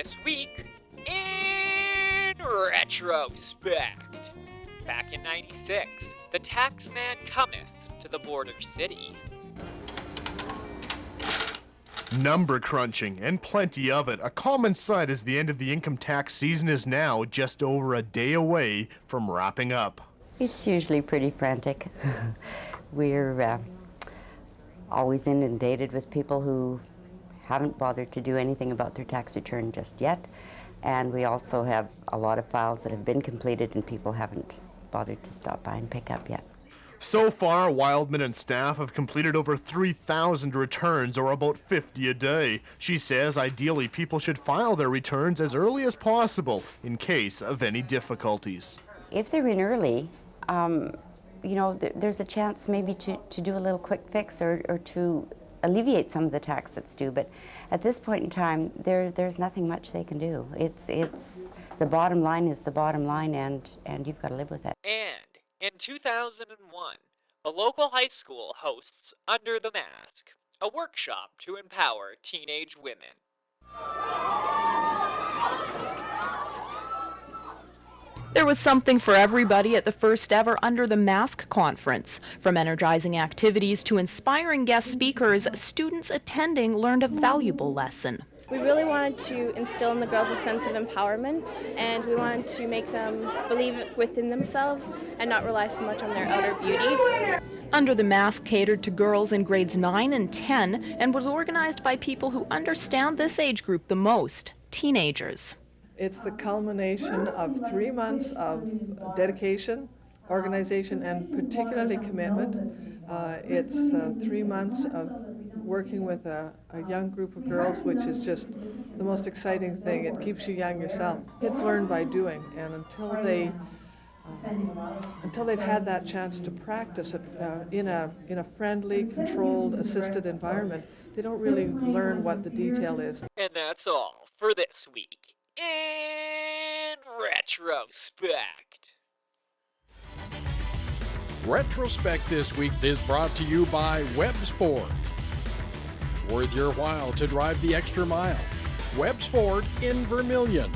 This week in Retrospect. Back in 96, the taxman cometh to the border city. Number crunching, and plenty of it. A common sight as the end of the income tax season is now just over a day away from wrapping up. It's usually pretty frantic. We're always inundated with people who haven't bothered to do anything about their tax return just yet. And we also have a lot of files that have been completed and people haven't bothered to stop by and pick up yet. So far, Wildman and staff have completed over 3,000 returns, or about 50 a day. She says ideally people should file their returns as early as possible in case of any difficulties. If they're in early, you know, there's a chance maybe to do a little quick fix or to alleviate some of the tax that's due. But at this point in time, there's nothing much they can do. It's the bottom line is the bottom line, and you've got to live with it. And in 2001, a local high school hosts Under the Mask, a workshop to empower teenage women. There was something for everybody at the first ever Under the Mask conference. From energizing activities to inspiring guest speakers, students attending learned a valuable lesson. We really wanted to instill in the girls a sense of empowerment, and we wanted to make them believe within themselves and not rely so much on their outer beauty. Under the Mask catered to girls in grades 9 and 10 and was organized by people who understand this age group the most, teenagers. It's the culmination of 3 months of dedication, organization, and particularly commitment. It's 3 months of working with a young group of girls, which is just the most exciting thing. It keeps you young yourself. Kids learn by doing, and until they've had that chance to practice it in a friendly, controlled, assisted environment, they don't really learn what the detail is. And that's all for this week in Retrospect. Retrospect this week is brought to you by Webb's Ford. Worth your while to drive the extra mile. Webb's Ford in Vermilion.